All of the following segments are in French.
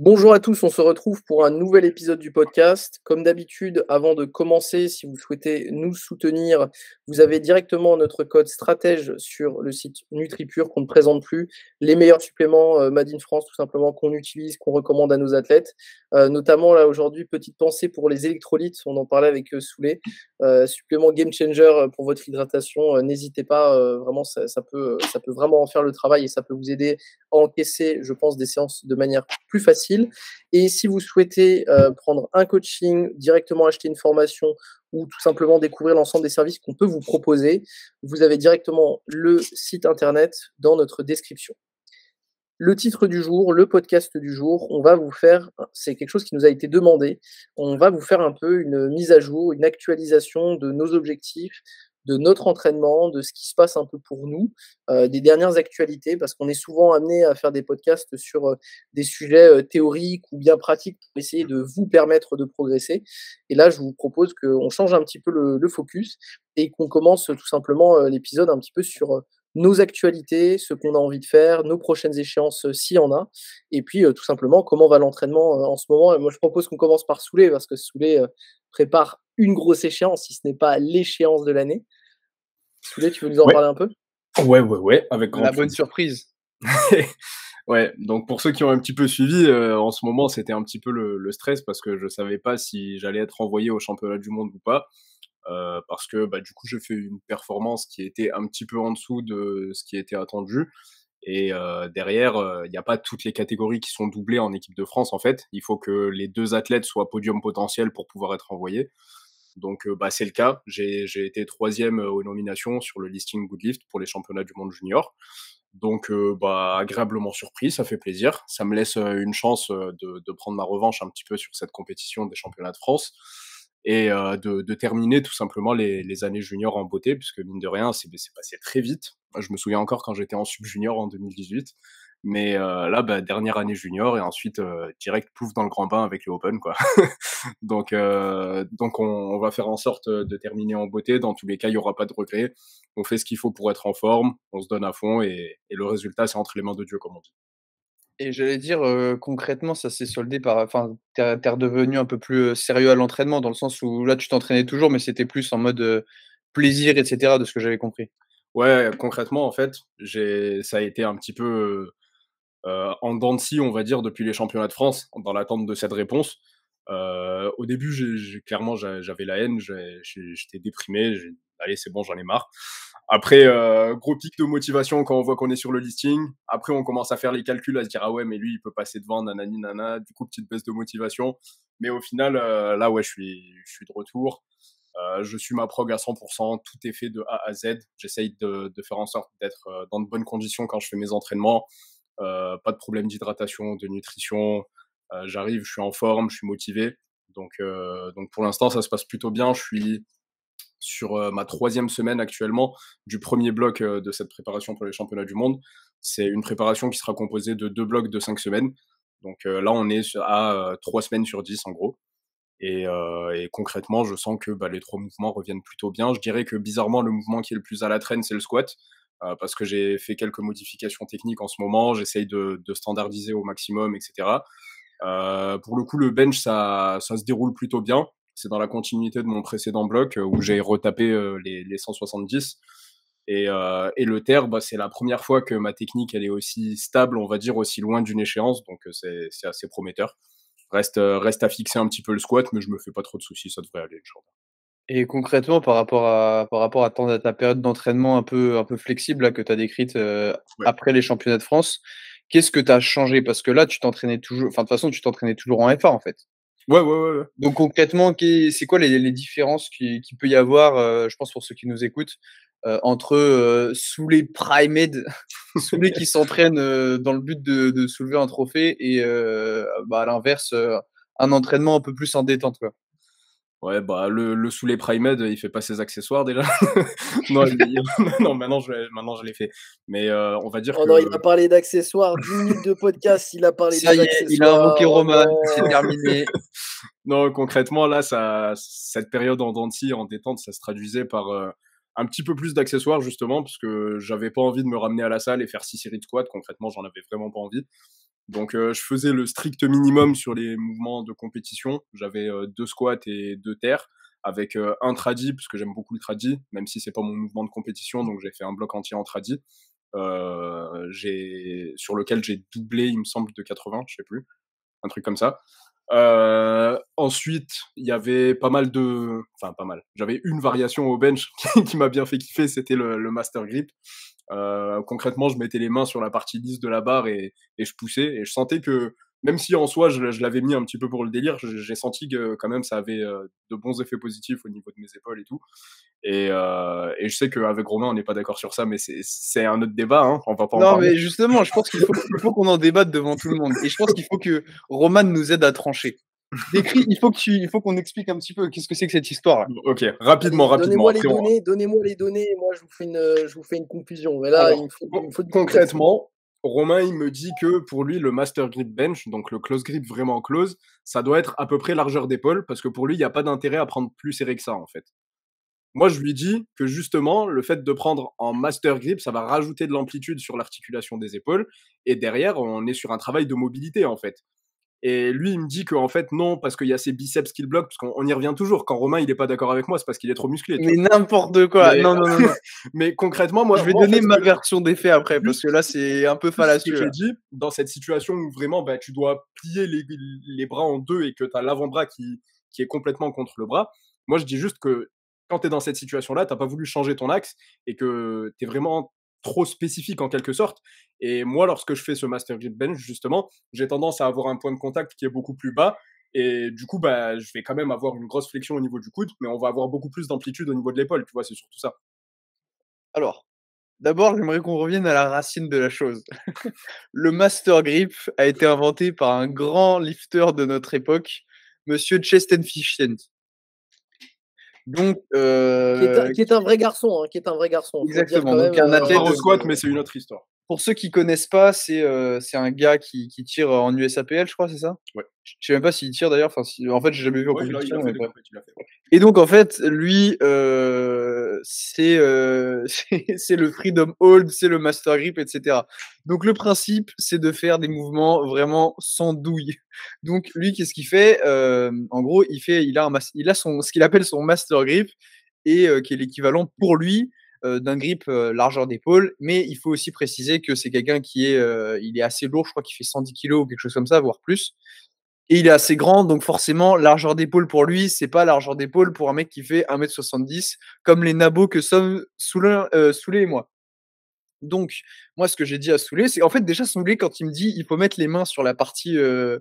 Bonjour à tous, on se retrouve pour un nouvel épisode du podcast. Comme d'habitude, avant de commencer, si vous souhaitez nous soutenir, vous avez directement notre code stratège sur le site NutriPure qu'on ne présente plus. Les meilleurs suppléments Made in France, tout simplement, qu'on utilise, qu'on recommande à nos athlètes. Notamment, là, aujourd'hui, petite pensée pour les électrolytes. On en parlait avec Souley. Supplément game changer pour votre hydratation. N'hésitez pas, vraiment, ça peut vraiment en faire le travail et ça peut vous aider à encaisser, je pense, des séances de manière plus facile. Et si vous souhaitez prendre un coaching, directement acheter une formation ou tout simplement découvrir l'ensemble des services qu'on peut vous proposer, vous avez directement le site internet dans notre description. Le titre du jour, le podcast du jour, on va vous faire, c'est quelque chose qui nous a été demandé, on va vous faire un peu une mise à jour, une actualisation de nos objectifs, de notre entraînement, de ce qui se passe un peu pour nous, des dernières actualités, parce qu'on est souvent amené à faire des podcasts sur des sujets théoriques ou bien pratiques pour essayer de vous permettre de progresser. Et là, je vous propose qu'on change un petit peu le focus et qu'on commence tout simplement l'épisode un petit peu sur nos actualités, ce qu'on a envie de faire, nos prochaines échéances, s'il y en a, et puis, tout simplement comment va l'entraînement, en ce moment. Et moi je propose qu'on commence par Souley parce que Souley, prépare une grosse échéance, si ce n'est pas l'échéance de l'année. Souley, tu veux nous en Ouais, parler un peu? ouais, avec grand La bonne plaisir. surprise. Ouais, donc pour ceux qui ont un petit peu suivi, en ce moment, c'était un petit peu le stress parce que je savais pas si j'allais être envoyé au championnat du monde ou pas. Parce que, bah, du coup, j'ai fait une performance qui était un petit peu en dessous de ce qui était attendu et derrière, il y a pas toutes les catégories qui sont doublées en équipe de France, en fait. Il faut que les 2 athlètes soient podium potentiel pour pouvoir être envoyés. Donc, bah, c'est le cas. J'ai été 3e, aux nominations sur le listing Goodlift pour les championnats du monde junior. Donc, bah, agréablement surpris, ça fait plaisir. Ça me laisse, une chance, de prendre ma revanche un petit peu sur cette compétition des championnats de France et de terminer tout simplement les années juniors en beauté puisque mine de rien, c'est passé très vite. Je me souviens encore quand j'étais en sub junior en 2018, mais là, bah, dernière année junior et ensuite, direct pouf dans le grand bain avec les Open, quoi. Donc on va faire en sorte de terminer en beauté. Dans tous les cas, il y aura pas de regrets. On fait ce qu'il faut pour être en forme, on se donne à fond et le résultat, c'est entre les mains de Dieu, comme on dit. Et j'allais dire, concrètement, ça s'est soldé par enfin, tu es redevenu un peu plus, sérieux à l'entraînement dans le sens où là, tu t'entraînais toujours, mais c'était plus en mode, plaisir et cetera, de ce que j'avais compris? Ouais, concrètement, en fait, ça a été un petit peu, en dents de scie, on va dire, depuis les championnats de France, dans l'attente de cette réponse. Au début, clairement, j'avais la haine, j'étais déprimé, allez, c'est bon, j'en ai marre. Après, gros pic de motivation quand on voit qu'on est sur le listing. Après, on commence à faire les calculs, à se dire, ah ouais, mais lui, il peut passer devant, nanani, nana. Du coup, petite baisse de motivation. Mais au final, là, ouais, je suis de retour. Je suis ma prog à 100%, tout est fait de A à Z. J'essaye de faire en sorte d'être dans de bonnes conditions quand je fais mes entraînements. Pas de problème d'hydratation, de nutrition. J'arrive, je suis en forme, je suis motivé. Donc pour l'instant, ça se passe plutôt bien. Je suis sur ma 3e semaine actuellement du premier bloc de cette préparation pour les championnats du monde. C'est une préparation qui sera composée de 2 blocs de 5 semaines. Donc là, on est à 3 semaines sur 10 en gros. Et concrètement, je sens que bah, les 3 mouvements reviennent plutôt bien. Je dirais que bizarrement, le mouvement qui est le plus à la traîne, c'est le squat, parce que j'ai fait quelques modifications techniques en ce moment. J'essaye de standardiser au maximum, etc. Pour le coup, le bench, ça se déroule plutôt bien. C'est dans la continuité de mon précédent bloc où j'ai retapé les 170. Et le terre, bah, c'est la première fois que ma technique elle est aussi stable, on va dire, aussi loin d'une échéance. Donc c'est assez prometteur. Reste à fixer un petit peu le squat, mais je me fais pas trop de soucis, ça devrait aller, Inch'Allah. Et concrètement, par rapport à ta période d'entraînement un peu flexible là, que tu as décrite, Ouais. après les championnats de France, qu'est-ce que tu as changé? Parce que là, tu t'entraînais toujours enfin, de toute façon, tu t'entraînais toujours en FA, en fait? Ouais. Donc concrètement, c'est quoi les différences qu'il peut y avoir, je pense pour ceux qui nous écoutent, entre, Souley Primed, Souley qui s'entraîne, dans le but de soulever un trophée et bah, à l'inverse, un entraînement un peu plus en détente, quoi? Ouais, bah, le Souley Primed, il fait pas ses accessoires déjà. Non, non, maintenant je l'ai fait. Mais, on va dire Oh non, il que a parlé d'accessoires, 10 minutes de podcast, il a parlé Ça des y est, il a accessoires. invoqué Oh Roman, c'est non! terminé. non, concrètement, là, cette période en dents de scie, en détente, ça se traduisait par, un petit peu plus d'accessoires justement, parce que j'avais pas envie de me ramener à la salle et faire 6 séries de squats. Concrètement, j'en avais vraiment pas envie. Donc, je faisais le strict minimum sur les mouvements de compétition. J'avais 2 squats et 2 terres avec un tradi, parce que j'aime beaucoup le tradi, même si c'est pas mon mouvement de compétition. Donc, j'ai fait un bloc entier en tradi, sur lequel j'ai doublé, il me semble, de 80, je sais plus, un truc comme ça. Ensuite, il y avait pas mal de... Enfin, pas mal. J'avais une variation au bench qui m'a bien fait kiffer, c'était le master grip. Concrètement, je mettais les mains sur la partie lisse de la barre et je poussais. Et je sentais que, même si en soi, je l'avais mis un petit peu pour le délire, j'ai senti que quand même ça avait de bons effets positifs au niveau de mes épaules et tout. Et je sais qu'avec Romain, on n'est pas d'accord sur ça, mais c'est un autre débat, hein, on va pas en Non, parler. mais justement, je pense qu'il faut qu'on en débatte devant tout le monde. Et je pense qu'il faut que Roman nous aide à trancher. Décris, il faut qu'on explique un petit peu qu'est-ce que c'est que cette histoire-là. Ok, rapidement. Donnez-moi les Après, données, donnez-moi les données, et moi je vous fais une conclusion. Mais là, Alors, il me faut du concrètement, Romain, il me dit que pour lui, le master grip bench, donc le close grip vraiment close, ça doit être à peu près largeur d'épaule, parce que pour lui, il n'y a pas d'intérêt à prendre plus serré que ça, en fait. Moi, je lui dis que justement, le fait de prendre en master grip, ça va rajouter de l'amplitude sur l'articulation des épaules, et derrière, on est sur un travail de mobilité, en fait. Et lui, il me dit qu'en fait, non, parce qu'il y a ses biceps qui le bloquent, parce qu'on y revient toujours. Quand Romain, il est pas d'accord avec moi, c'est parce qu'il est trop musclé, tu Mais vois. n'importe quoi. Mais, Non, non, non, non. mais concrètement, moi, Je vais moi, en donner fait, ma version des faits après, parce que là, c'est un peu ce que fallacieux, j'ai là. dit, dans cette situation où vraiment bah, tu dois plier les bras en deux et que tu as l'avant-bras qui est complètement contre le bras, moi je dis juste que quand tu es dans cette situation-là, tu n'as pas voulu changer ton axe et que tu es vraiment trop spécifique en quelque sorte. Et moi, lorsque je fais ce master grip bench, justement, j'ai tendance à avoir un point de contact qui est beaucoup plus bas. Et du coup, bah, je vais quand même avoir une grosse flexion au niveau du coude, mais on va avoir beaucoup plus d'amplitude au niveau de l'épaule, tu vois, c'est surtout ça. Alors, d'abord, j'aimerais qu'on revienne à la racine de la chose. Le master grip a été inventé par un grand lifter de notre époque, monsieur Chestenfischien. Donc, qui est un vrai garçon, hein, qui est un vrai garçon. Faut le dire exactement, quand donc même. un athlète, Pas au squat, mais c'est une autre histoire. pour ceux qui connaissent pas, c'est un gars qui tire en USAPL, je crois, c'est ça? Ouais. Je sais même pas s'il tire d'ailleurs, enfin si en fait, j'ai jamais vu en Ouais, il compétition, a fait mais des bref. compétitions, il a fait. Et donc en fait, lui, c'est le freedom hold, c'est le master grip, et cetera. Donc le principe, c'est de faire des mouvements vraiment sans douille. Donc lui, qu'est-ce qu'il fait? En gros, il a son ce qu'il appelle son master grip et qui est l'équivalent pour lui, d'un grip, largeur d'épaule. Mais il faut aussi préciser que c'est quelqu'un il est assez lourd, je crois qu'il fait 110 kilos ou quelque chose comme ça, voire plus. Et il est assez grand, donc forcément, largeur d'épaule pour lui, c'est pas largeur d'épaule pour un mec qui fait 1,70 m, comme les nabos que sommes Souley et moi. Donc, moi, ce que j'ai dit à Souley, c'est en fait, déjà, Souley, quand il me dit il faut mettre les mains sur la partie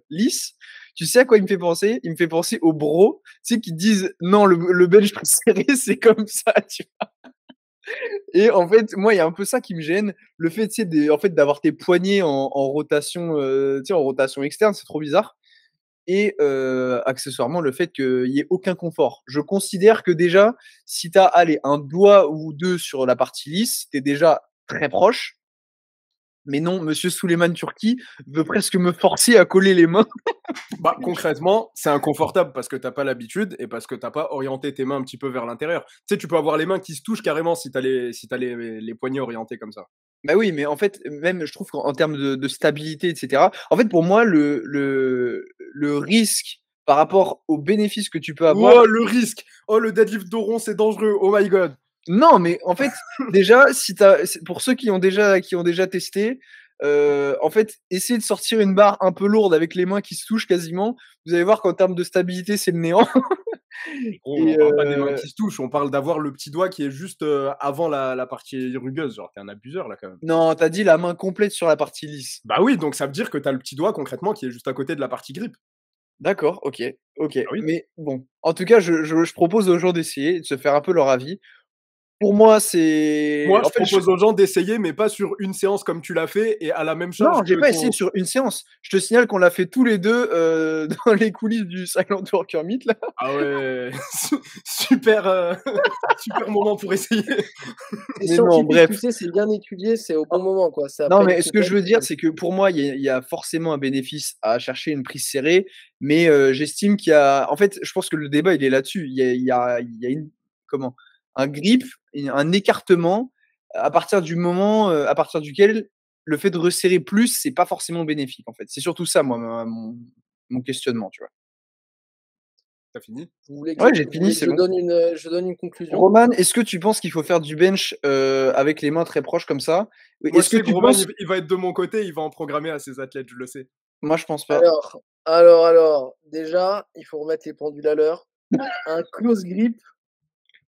lisse, tu sais à quoi il me fait penser? Il me fait penser aux bros, tu sais, qui disent non, le bench press serré, c'est comme ça, tu vois. Et en fait, moi, il y a un peu ça qui me gêne. Le fait, tu sais, en fait, d'avoir tes poignets en rotation, tu sais, en rotation externe, c'est trop bizarre. Et accessoirement, le fait qu'il y ait aucun confort. Je considère que déjà, si tu as, allez, un doigt ou 2 sur la partie lisse, tu es déjà très proche. Mais non, monsieur Souleymane Turki veut presque me forcer à coller les mains. Bah, concrètement, c'est inconfortable parce que t'as pas l'habitude et parce que t'as pas orienté tes mains un petit peu vers l'intérieur. Tu sais, tu peux avoir les mains qui se touchent carrément si t'as les poignets orientés comme ça. Bah oui, mais en fait, même je trouve qu'en termes de stabilité, et cetera, en fait, pour moi, le risque par rapport aux bénéfices que tu peux avoir. Oh, le risque! Oh, le deadlift d'Oron, c'est dangereux! Oh my god! Non, mais en fait, déjà, si tu pour ceux qui ont déjà testé, en fait, essayez de sortir une barre un peu lourde avec les mains qui se touchent quasiment. Vous allez voir qu'en termes de stabilité, c'est le néant. Gros, Et on parle pas des mains qui se touchent, on parle d'avoir le petit doigt qui est juste avant la partie rugueuse. Genre, t'es un abuseur là quand même. non, tu as dit la main complète sur la partie lisse. Bah oui, donc ça veut dire que t'as le petit doigt concrètement qui est juste à côté de la partie grip. D'accord, OK, OK. Ah oui. Mais bon, en tout cas, je propose aux gens d'essayer, de se faire un peu leur avis. Pour moi, c'est Moi, en je fait, propose aux gens d'essayer, mais pas sur une séance comme tu l'as fait et à la même charge non, j'ai que pas essayé ton. sur une séance. Je te signale qu'on l'a fait tous les 2 dans les coulisses du Silent Worker Meet là. Ah ouais, super, super moment pour essayer. C'est Mais non, scientifique, tu bref. sais, c'est bien étudié, c'est au bon moment, quoi. C'est Non, après une mais ce que je compète. veux dire, c'est que pour moi, il y a forcément un bénéfice à chercher une prise serrée, mais j'estime qu'il y a en fait, je pense que le débat, il est là-dessus. Il y a une comment? Un grip, un écartement à partir du moment, à partir duquel le fait de resserrer plus, c'est pas forcément bénéfique, en fait. C'est surtout ça, moi, mon questionnement, tu vois. T'as fini? Vous voulez que Ouais, je, j'ai vous fini, voulez que c'est bon. je donne une conclusion? Roman, est-ce que tu penses qu'il faut faire du bench avec les mains très proches comme ça? Moi, je Est-ce que sais que tu Roman, penses? il va être de mon côté, il va en programmer à ses athlètes, je le sais. Moi, je pense pas. Alors, déjà, il faut remettre les pendules à l'heure. Un close grip,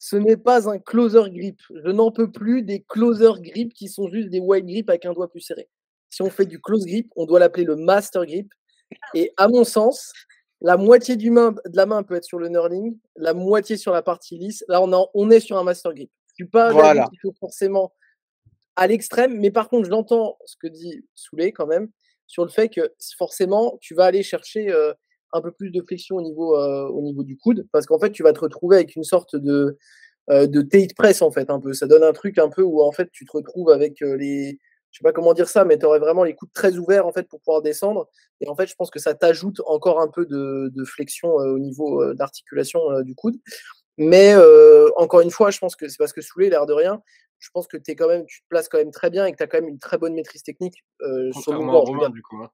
ce n'est pas un closer grip. Je n'en peux plus des closer grip qui sont juste des wide grip avec un doigt plus serré. Si on fait du close grip, on doit l'appeler le master grip. Et à mon sens, la moitié de la main peut être sur le knurling, la moitié sur la partie lisse. Là, on est sur un master grip. Je ne suis pas d'avis Voilà. qu'il faut forcément à l'extrême, mais par contre, j'entends ce que dit Souley quand même sur le fait que forcément, tu vas aller chercher un peu plus de flexion au niveau du coude, parce qu'en fait, tu vas te retrouver avec une sorte de Tate press en fait, un peu. Ça donne un truc un peu où en fait, tu te retrouves avec je sais pas comment dire ça, mais tu aurais vraiment les coudes très ouverts en fait pour pouvoir descendre. Et en fait, je pense que ça t'ajoute encore un peu de flexion au niveau d'articulation du coude. Mais encore une fois, je pense que c'est parce que Souley, l'air de rien, je pense que tu te places quand même très bien et que tu as quand même une très bonne maîtrise technique sur le Contrairement à mouvement. Je veux Romain, dire, du coup. Hein.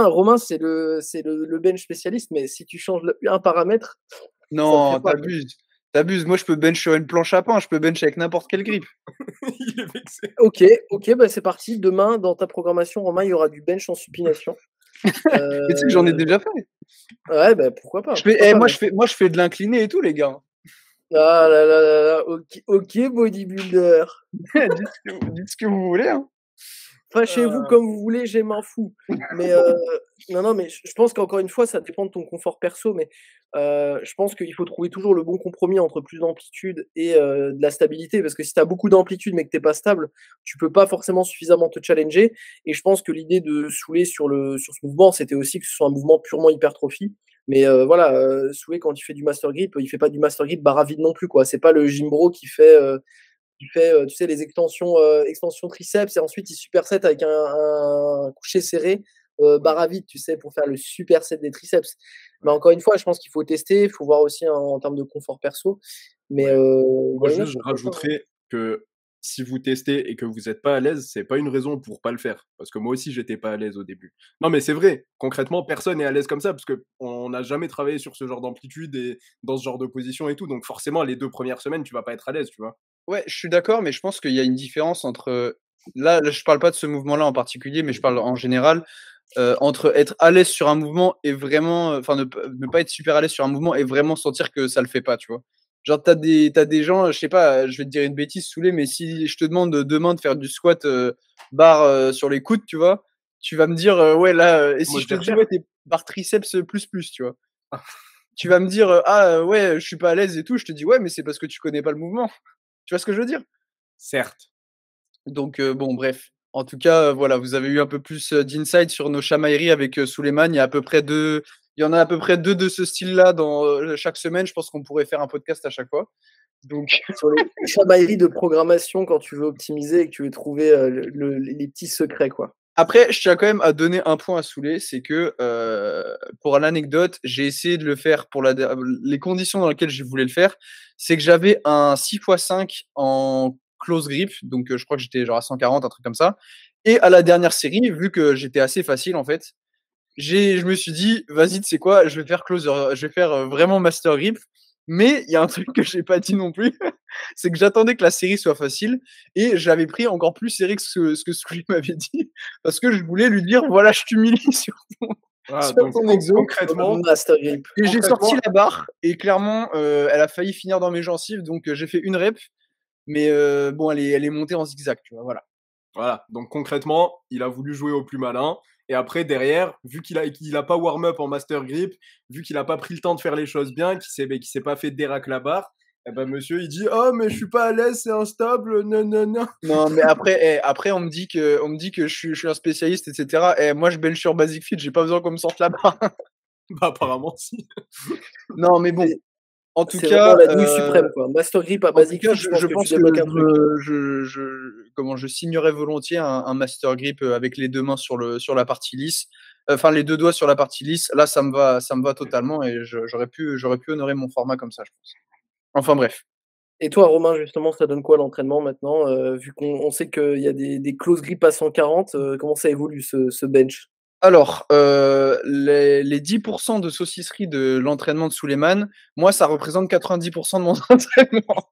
Romain c'est le bench spécialiste, mais si tu changes un paramètre, ça le fait Non, pas. t'abuses. T'abuses. Moi, je peux bench sur une planche à pain, je peux bench avec n'importe quel grip. Il est vexé. Ok, bah c'est parti. Demain, dans ta programmation, Romain, il y aura du bench en supination. Mais tu sais que j'en ai déjà fait. Ouais, bah pourquoi pas. Moi, je fais de l'incliné et tout, les gars. Ah là là là là, ok, bodybuilder. Dites ce que vous voulez, hein. Fâchez-vous comme vous voulez, je m'en fous. Mais non, mais je pense qu'encore une fois, ça dépend de ton confort perso, mais je pense qu'il faut trouver toujours le bon compromis entre plus d'amplitude et de la stabilité, parce que si tu as beaucoup d'amplitude mais que tu es pas stable, tu peux pas forcément suffisamment te challenger. Et je pense que l'idée de Souley sur ce mouvement, c'était aussi que ce soit un mouvement purement hypertrophie. Mais voilà, Souley, quand il fait du master grip, il fait pas du master grip barre vide non plus, quoi. C'est pas le gym bro qui fait tu sais, les extensions triceps et ensuite il superset avec un coucher serré barre à vide, tu sais, pour faire le superset des triceps. Mais encore une fois, je pense qu'il faut tester, il faut voir aussi en termes de confort perso. Mais Moi, why not, juste, je pourquoi pas, hein. rajouterais que si vous testez et que vous n'êtes pas à l'aise, c'est pas une raison pour pas le faire. Parce que moi aussi, j'étais pas à l'aise au début. Non, mais c'est vrai. Concrètement, personne n'est à l'aise comme ça parce que on n'a jamais travaillé sur ce genre d'amplitude et dans ce genre de position et tout. Donc forcément, les 2 premières semaines, tu vas pas être à l'aise, tu vois. Ouais, je suis d'accord, mais je pense qu'il y a une différence entre là, je parle pas de ce mouvement-là en particulier, mais je parle en général, entre être à l'aise sur un mouvement et vraiment, enfin ne pas être super à l'aise sur un mouvement et vraiment sentir que ça le fait pas, tu vois? Genre t'as des gens, je sais pas, je vais te dire une bêtise, Soulé, mais si je te demande, demain de faire du squat, barre, sur les coudes, tu vois? Tu vas me dire, ouais là, et si Moi, je je te vais dis: refaire. «Ouais, tu barre triceps, plus», tu vois? Tu vas me dire, «Ah, ouais, je suis pas à l'aise et tout», je te dis: «Ouais, mais c'est parce que tu connais pas le mouvement». Tu vois ce que je veux dire? Certes. Donc bon, bref. En tout cas, voilà, vous avez eu un peu plus, d'insight sur nos chamailleries avec, Souleymane. Il y en a à peu près 2 de ce style-là dans, chaque semaine. Je pense qu'on pourrait faire un podcast à chaque fois. Donc Sur les chamailleries de programmation quand tu veux optimiser et que tu veux trouver les petits secrets, quoi. après, je tiens quand même à donner un point à Soulé, c'est que, pour l'anecdote, j'ai essayé de le faire pour les conditions dans lesquelles je voulais le faire, c'est que j'avais un 6x5 en close grip, donc je crois que j'étais genre à 140, un truc comme ça, et à la dernière série, vu que j'étais assez facile en fait, je me suis dit: «Vas-y, tu sais quoi? Je vais faire closer, je vais faire, vraiment master grip». Mais il y a un truc que j'ai pas dit non plus, c'est que j'attendais que la série soit facile et j'avais pris encore plus serré que ce que Squeezie m'avait dit parce que je voulais lui dire: «Voilà, je t'humilie sur Voilà, sur donc ton exo». concrètement, Master grip. Et j'ai sorti concrètement, la barre et clairement, elle a failli finir dans mes gencives donc j'ai fait une rep mais bon, elle est montée en zigzag, tu vois? Voilà. voilà. Donc concrètement, il a voulu jouer au plus malin. Et après, derrière, vu qu'il a pas warm-up en master grip, vu qu'il a pas pris le temps de faire les choses bien, qu'il s'est pas fait dérac la barre, eh ben monsieur, il dit oh mais je suis pas à l'aise, c'est instable, non non non. Non, mais après on me dit que je suis un spécialiste et cetera. Moi je bench sur Basic Fit, j'ai pas besoin qu'on me sorte la barre. Bah apparemment si. Non, mais bon, C'est en tout c'est vraiment cas, la nouille suprême, quoi. Master grip à en tout basic cas, fit, je je pense que tu pense que débloques un truc. je signerais volontiers un master grip, avec les 2 mains sur la partie lisse, enfin les 2 doigts sur la partie lisse. Là, ça me va totalement et j'aurais pu honorer mon format comme ça, je pense. Enfin bref. Et toi, Romain, justement, ça donne quoi l'entraînement maintenant? Vu qu'on sait qu'il y a des close grip à 140, comment ça évolue ce bench? Alors, les 10 de saucisserie de l'entraînement de Souleymane, moi, ça représente 90 de mon entraînement.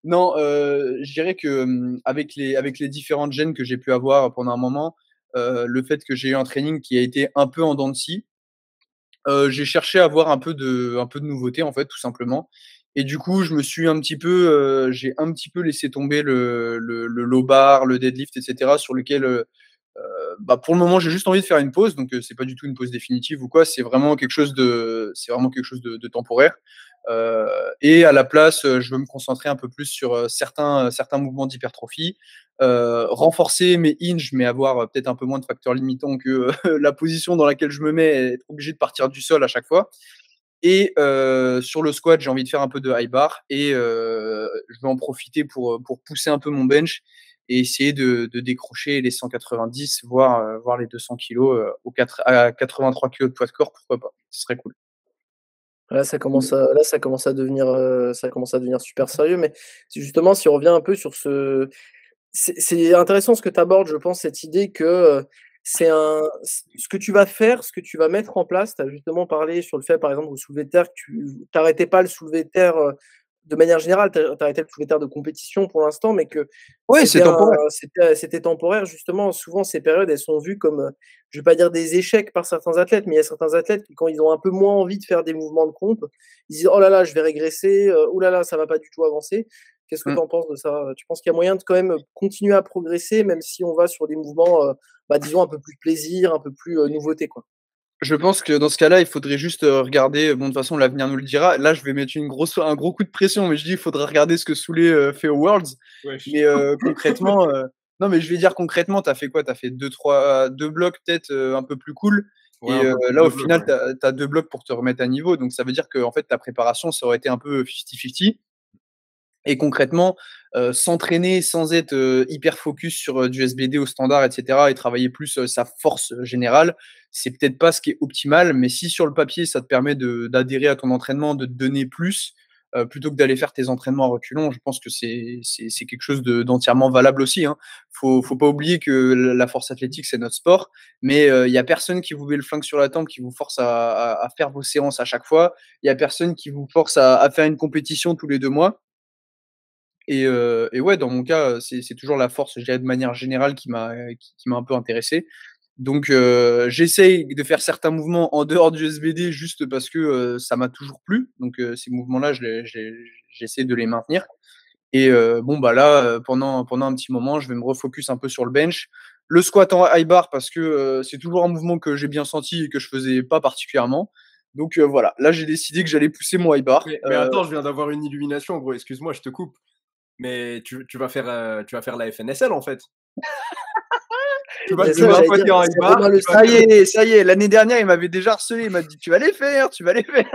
Non, je dirais que, avec les différentes gènes que j'ai pu avoir pendant un moment, le fait que j'ai eu un training qui a été un peu en dents de scie, j'ai cherché à avoir un peu de nouveauté, en fait, tout simplement. Et du coup, j'ai un petit peu laissé tomber le low bar, le deadlift et cetera sur lequel, bah, pour le moment, j'ai juste envie de faire une pause, donc c'est pas du tout une pause définitive ou quoi, c'est vraiment quelque chose de temporaire. Et à la place, je veux me concentrer un peu plus sur, certains mouvements d'hypertrophie, renforcer mes hinges, mais avoir, peut-être un peu moins de facteurs limitants que, la position dans laquelle je me mets et être obligé de partir du sol à chaque fois. Et sur le squat, j'ai envie de faire un peu de high bar et je vais en profiter pour pousser un peu mon bench et essayer de décrocher les 190, voire les 200 kilos, à 83 kilos de poids de corps, pourquoi pas? Ce serait cool. Ça commence à devenir super sérieux, mais si justement, si on revient un peu sur c'est intéressant ce que tu abordes, je pense, cette idée que, c'est un ce que tu vas faire, ce que tu vas mettre en place, tu as justement parlé sur le fait, par exemple, au soulevé de terre, que tu arrêtais pas le soulevé de terre, de manière générale, tu arrêté le soulevé de terre de compétition pour l'instant, mais que Ouais, c'est temporaire. c'était temporaire. Justement, souvent, ces périodes, elles sont vues comme, je vais pas dire des échecs par certains athlètes, mais il y a certains athlètes qui, quand ils ont un peu moins envie de faire des mouvements de pompe, ils disent: «Oh là là, je vais régresser, oh là là, ça va pas du tout avancer». Qu'est-ce que tu Mmh. en penses de ça? Tu penses qu'il y a moyen de quand même, continuer à progresser, même si on va sur des mouvements, bah, disons un peu plus plaisir, un peu plus, nouveauté, quoi? Je pense que dans ce cas-là, il faudrait juste, regarder, bon, de toute façon, l'avenir nous le dira. Là, je vais mettre un gros coup de pression, mais je dis: «Il faudra regarder ce que Souley, fait aux Worlds». Wesh. Mais, concrètement, non, mais je vais dire concrètement, tu as fait quoi? Tu as fait 2 blocs peut-être, un peu plus cool Ouais, et un peu plus de là, au 2 blocs, final, ouais. tu as 2 blocs pour te remettre à niveau. Donc ça veut dire qu'en fait, ta préparation, ça aurait été un peu 50-50. Et concrètement, s'entraîner sans être, hyper focus sur, du SBD au standard et cetera et travailler plus, sa force, générale, c'est peut-être pas ce qui est optimal. Mais si sur le papier, ça te permet d'adhérer à ton entraînement, de te donner plus, plutôt que d'aller faire tes entraînements à reculons, je pense que c'est quelque chose d'entièrement valable aussi, hein. Faut pas oublier que la force athlétique, c'est notre sport, mais il y a personne qui vous met le flingue sur la tempe, qui vous force à faire vos séances à chaque fois. Il y a personne qui vous force à faire une compétition tous les 2 mois. Et ouais, dans mon cas, c'est toujours la force, je dirais, de manière générale qui m'a un peu intéressé. Donc j'essaye de faire certains mouvements en dehors du SBD juste parce que, ça m'a toujours plu. Donc ces mouvements-là, j'essaie de les maintenir et bon, bah, là, pendant un petit moment, je vais me refocus un peu sur le bench. Le squat en high bar parce que, c'est toujours un mouvement que j'ai bien senti et que je faisais pas particulièrement. Donc voilà, là, j'ai décidé que j'allais pousser mon high bar. Mais attends, je viens d'avoir une illumination, gros, excuse-moi, je te coupe. Mais tu vas faire la FNSL, en fait? C'est Tu ça, vas j'allais dire, squatter en high c'est bar, Romain le tu vas Ça y faire est, ça y est, l'année dernière, il m'avait déjà harcelé, il m'a dit: «Tu vas les faire, tu vas les faire».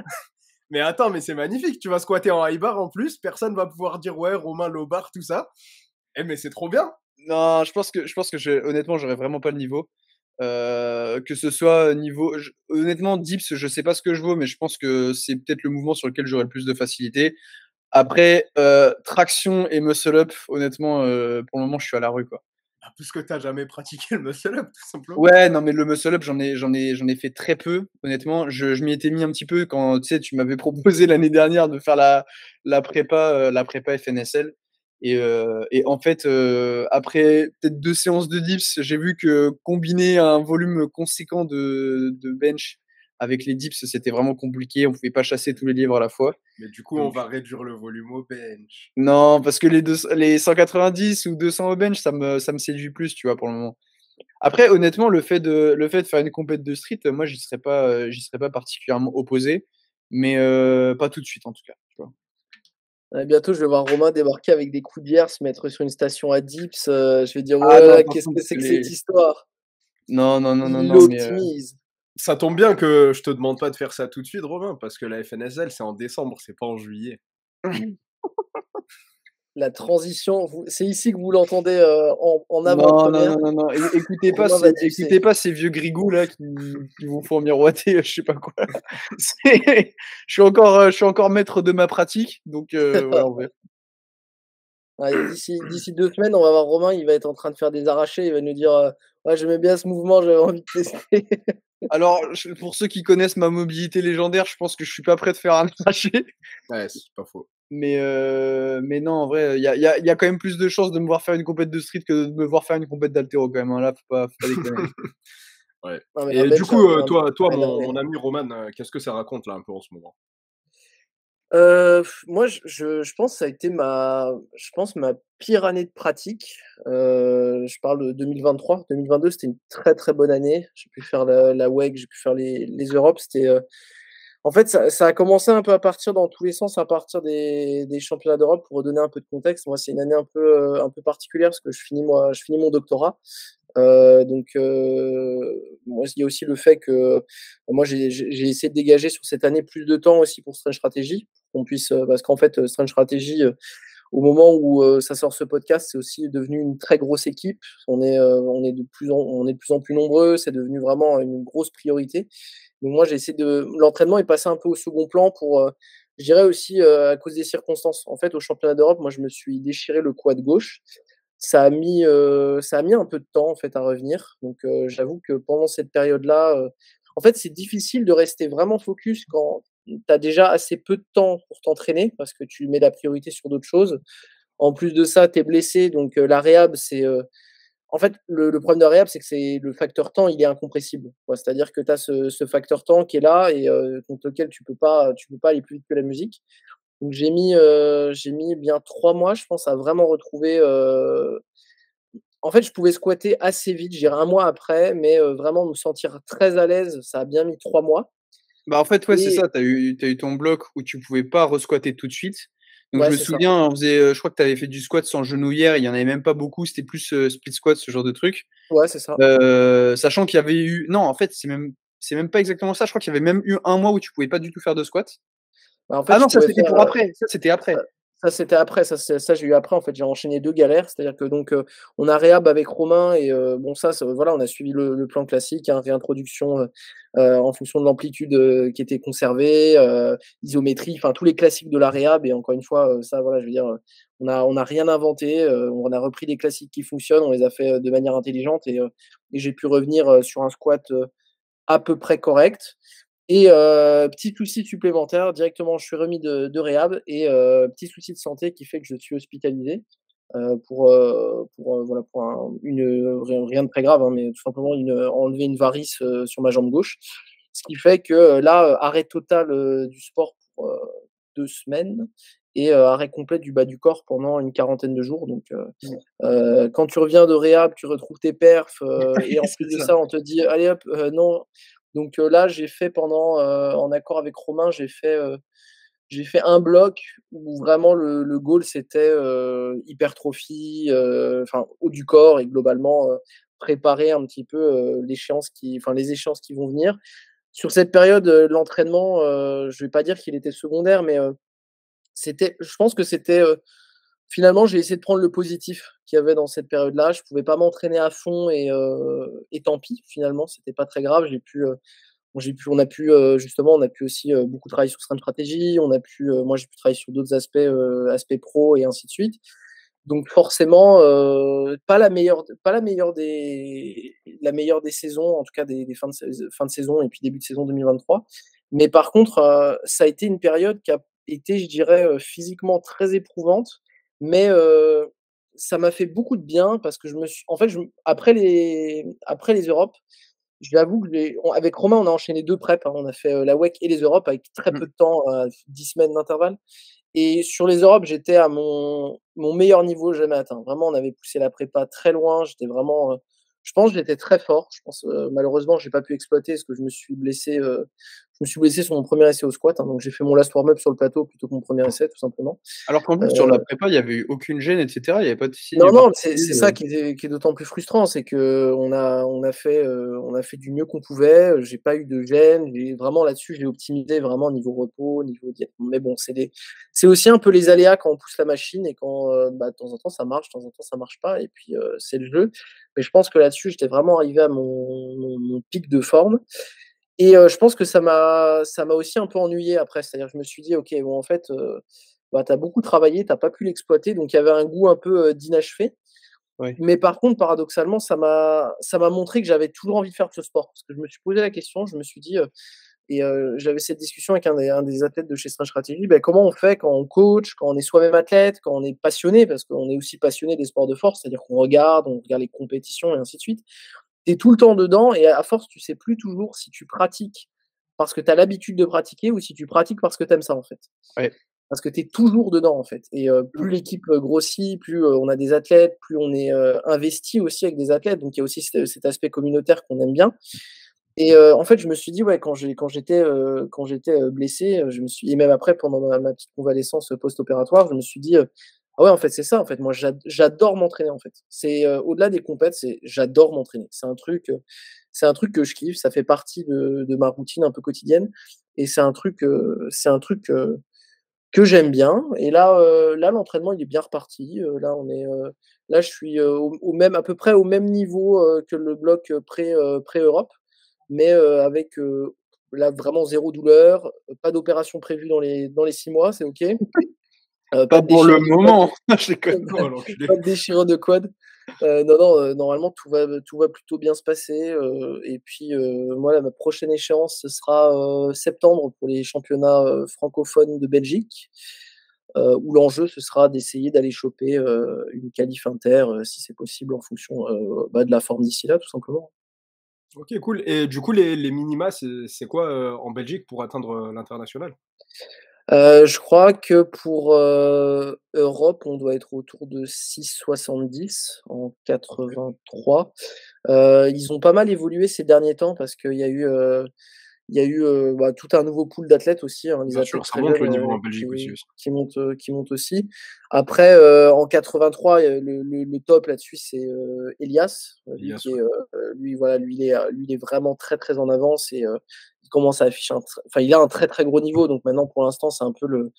mais attends, mais c'est magnifique, tu vas squatter en high bar en plus, personne va pouvoir dire: «Ouais, Romain low bar», tout ça. Eh mais c'est trop bien! Non, je pense que honnêtement, j'aurais vraiment pas le niveau. Que ce soit niveau honnêtement, dips, je sais pas ce que je vaux, mais je pense que c'est peut-être le mouvement sur lequel j'aurais le plus de facilité. Après, traction et muscle up, honnêtement, pour le moment, je suis à la rue, quoi. Bah, puisque tu as jamais pratiqué le muscle up, tout simplement. Ouais, non, mais le muscle up, j'en ai fait très peu, honnêtement. Je m'y étais mis un petit peu quand, tu sais, tu m'avais proposé l'année dernière de faire la prépa FNSL et en fait, après peut-être 2 séances de dips, j'ai vu que combiner un volume conséquent de bench avec les dips, c'était vraiment compliqué. On pouvait pas chasser tous les livres à la fois. Mais du coup, on Donc va réduire le volume au bench. non, parce que les 190 ou 200 au bench, ça me séduit plus, tu vois, pour le moment. Après, honnêtement, le fait de faire une compète de street, moi, j'y serais pas particulièrement opposé, mais pas tout de suite, en tout cas, tu vois? Bientôt, je vais voir Romain débarquer avec des coups de bière, se mettre sur une station à dips, je vais dire: «Oh Ah là non, là, par qu'est-ce contre, que c'est que cette histoire?» non, non, non, non, Il non, mais optimise. Ça tombe bien que je te demande pas de faire ça tout de suite, Romain, parce que la FNSL, c'est en décembre, c'est pas en juillet. La transition, c'est ici que vous l'entendez en Non, non, avant-première. non, non, non. Écoutez pas, Romain va écoutez tipser. pas ces vieux grigous là qui vous font miroiter, je sais pas quoi. C'est- je suis encore maître de ma pratique, donc voilà, on verra. Ouais, d'ici 2 semaines, on va voir Romain, il va être en train de faire des arrachés, il va nous dire, «Ouais, j'aimais bien ce mouvement, j'avais envie de tester». Alors, pour ceux qui connaissent ma mobilité légendaire, je pense que je suis pas prêt de faire un arraché. Ouais, c'est pas faux. Mais non, en vrai, il y a quand même plus de chances de me voir faire une compète de street que de me voir faire une compète d'haltéro quand même, hein. Là, faut pas déconner. Ouais. Non, mais un Et du bench, coup, toi, à mon énerver. ami Roman, qu'est-ce que ça raconte là un peu en ce moment? Moi, je pense que ça a été ma pire année de pratique. Je parle de 2023. 2022, c'était une très, très bonne année. J'ai pu faire la WEC, j'ai pu faire les Europes. En fait, ça a commencé un peu à partir dans tous les sens, à partir des championnats d'Europe. Pour redonner un peu de contexte, moi, c'est une année un peu particulière parce que je finis mon doctorat. Moi, il y a aussi le fait que moi, j'ai essayé de dégager sur cette année plus de temps aussi pour Strange Strategy, pour qu'on puisse, parce qu'en fait, Strange Strategy, au moment où ça sort ce podcast, c'est aussi devenu une très grosse équipe. On est de plus en plus nombreux. C'est devenu vraiment une grosse priorité. Donc moi, j'ai essayé de l'entraînement est passé un peu au second plan pour, je dirais aussi, à cause des circonstances. En fait, au championnat d'Europe, moi, je me suis déchiré le quad gauche. Ça a mis un peu de temps, en fait, à revenir. Donc j'avoue que pendant cette période-là, en fait, c'est difficile de rester vraiment focus quand tu as déjà assez peu de temps pour t'entraîner parce que tu mets la priorité sur d'autres choses. En plus de ça, tu es blessé, donc la réhab, en fait, le problème de la réhab, c'est que c'est le facteur temps, il est incompressible, quoi. C'est-à-dire que tu as ce facteur temps qui est là et contre lequel tu peux pas aller plus vite que la musique. Donc j'ai mis bien 3 mois, je pense, à vraiment retrouver, en fait, je pouvais squatter assez vite, je dirais 1 mois après, mais vraiment me sentir très à l'aise, ça a bien mis 3 mois Bah, en fait, ouais, c'est et ça, tu as eu ton bloc où tu pouvais pas re-squatter tout de suite. Donc je ouais, me c'est ça. souviens, on faisait, je crois que tu avais fait du squat sans genouillère, il y en avait même pas beaucoup, c'était plus, split squat, ce genre de truc. Ouais, c'est ça. Sachant qu'il y avait eu non, en fait, c'est même pas exactement ça, je crois qu'il y avait même eu un mois où tu pouvais pas du tout faire de squat. Bah, en fait, Ah je non, ça pouvais c'était faire, pour après, ça c'était ça après. c'était après, ça j'ai eu après en fait, j'ai enchaîné 2 galères. C'est-à-dire que donc, on a réhab avec Romain et bon ça voilà, on a suivi le plan classique, hein, réintroduction, en fonction de l'amplitude, qui était conservée, isométrie, enfin tous les classiques de la réhab et encore une fois, ça voilà, je veux dire, on a rien inventé, on a repris les classiques qui fonctionnent, on les a fait, de manière intelligente et j'ai pu revenir, sur un squat, à peu près correct. Et petit souci supplémentaire, directement je suis remis de réhab et petit souci de santé qui fait que je suis hospitalisé, voilà, pour rien de très grave, hein, mais tout simplement enlever une varice, sur ma jambe gauche. Ce qui fait que, là, arrêt total, du sport pour, 2 semaines et arrêt complet du bas du corps pendant une quarantaine de jours. Donc Mmh. quand tu reviens de réhab, tu retrouves tes perfs, et en C'est plus de ça. ça, on te dit: «Allez hop, non». Donc là, j'ai fait pendant, en accord avec Romain, j'ai fait un bloc où vraiment le goal c'était, hypertrophie, enfin haut du corps et globalement, préparer un petit peu, les échéances qui vont venir. Sur cette période, l'entraînement, je vais pas dire qu'il était secondaire, mais je pense que c'était, finalement, j'ai essayé de prendre le positif qu'il y avait dans cette période-là. Je pouvais pas m'entraîner à fond et tant pis, finalement, c'était pas très grave. Justement, on a pu aussi, beaucoup travailler sur certaines stratégies. Moi, j'ai pu travailler sur d'autres aspects, aspects pro et ainsi de suite. Donc forcément, pas la meilleure des saisons, en tout cas des fins de saison et puis début de saison 2023. Mais par contre, ça a été une période qui a été, je dirais, physiquement très éprouvante, mais ça m'a fait beaucoup de bien parce que je me suis en fait, je après les Europes, je l'avoue que avec Romain, on a enchaîné 2 preps, hein. On a fait, la WEC et les Europes avec très Mmh. peu de temps, 10 semaines d'intervalle. Et sur les Europes, j'étais à mon meilleur niveau jamais atteint. Vraiment, on avait poussé la prépa très loin. J'étais vraiment, je pense que j'étais très fort. Je pense, malheureusement, j'ai pas pu exploiter parce que me suis blessé sur mon premier essai au squat, hein, donc j'ai fait mon last warm-up sur le plateau plutôt que mon premier essai, tout simplement. Alors qu'en plus, sur la prépa, il y avait eu aucune gêne, et cetera? Il y avait pas de signe Non, non, c'est particulier, ça qui est d'autant plus frustrant, c'est qu'on on a fait du mieux qu'on pouvait, j'ai pas eu de gêne, j'ai vraiment là-dessus, j'ai optimisé vraiment niveau repos, niveau diète. Mais bon, c'est aussi un peu les aléas quand on pousse la machine et quand, de temps en temps ça marche, de temps en temps ça marche pas et puis, c'est le jeu. Mais je pense que là-dessus, j'étais vraiment arrivé à mon pic de forme et je pense que ça m'a aussi un peu ennuyé après. C'est-à-dire je me suis dit: «OK, bon en fait, tu as beaucoup travaillé, tu as pas pu l'exploiter», donc il y avait un goût un peu, d'inachevé. ouais. Mais par contre, paradoxalement, ça m'a montré que j'avais toujours envie de faire ce sport. Parce que je me suis posé la question, je me suis dit, j'avais cette discussion avec un des athlètes de chez Stretch Strategy, comment on fait quand on coach, quand on est soi-même athlète, quand on est passionné, parce qu'on est aussi passionné des sports de force, c'est-à-dire qu'on regarde, on regarde les compétitions et ainsi de suite. Tu es tout le temps dedans et à force, tu sais plus toujours si tu pratiques parce que tu as l'habitude de pratiquer ou si tu pratiques parce que tu aimes ça, en fait. Ouais. Parce que tu es toujours dedans, en fait et plus l'équipe, grossit, plus, on a des athlètes, plus on est, investi aussi avec des athlètes, donc il y a aussi cet aspect communautaire qu'on aime bien et en fait, je me suis dit, ouais, quand j'étais blessé, je me suis et même après pendant ma petite convalescence, post-opératoire, je me suis dit, «Ah ouais, en fait, c'est ça, en fait, moi j'adore m'entraîner, en fait». C'est, au-delà des compètes, c'est j'adore m'entraîner. C'est un truc que je kiffe, ça fait partie de ma routine un peu quotidienne et c'est un truc que j'aime bien et là, l'entraînement, il est bien reparti, là, je suis, au même à peu près au même niveau, que le bloc, pré-Europe, mais avec, là, vraiment zéro douleur, pas d'opération prévue dans les 6 mois, c'est OK. Pas Pas de pour le déchirure de quad, moment, je déconne. Oh l'enculé. pas de déchirure de quad. Non, non, normalement tout va plutôt bien se passer, et puis, moi là, ma prochaine échéance, ce sera, septembre pour les championnats, francophones de Belgique, où l'enjeu ce sera d'essayer d'aller choper, une qualif inter, si c'est possible en fonction, de la forme d'ici là, tout simplement. OK, cool et du coup, les minima, c'est quoi, en Belgique pour atteindre, l'international? Je crois que pour, Europe, on doit être autour de 6,70 en OK. 83. Ils ont pas mal évolué ces derniers temps parce qu'il y a eu tout un nouveau pool d'athlètes aussi, hein, les Bien sûr, athlètes ça très monte jeunes, le niveau en qui Belgique aussi. montent aussi. Après, en 83, le top là-dessus, c'est, Elias, lui Elias, qui est, ouais. lui voilà, lui il est vraiment très, très en avance et il commence à afficher il a un très, très gros niveau donc maintenant pour l'instant c'est un peu le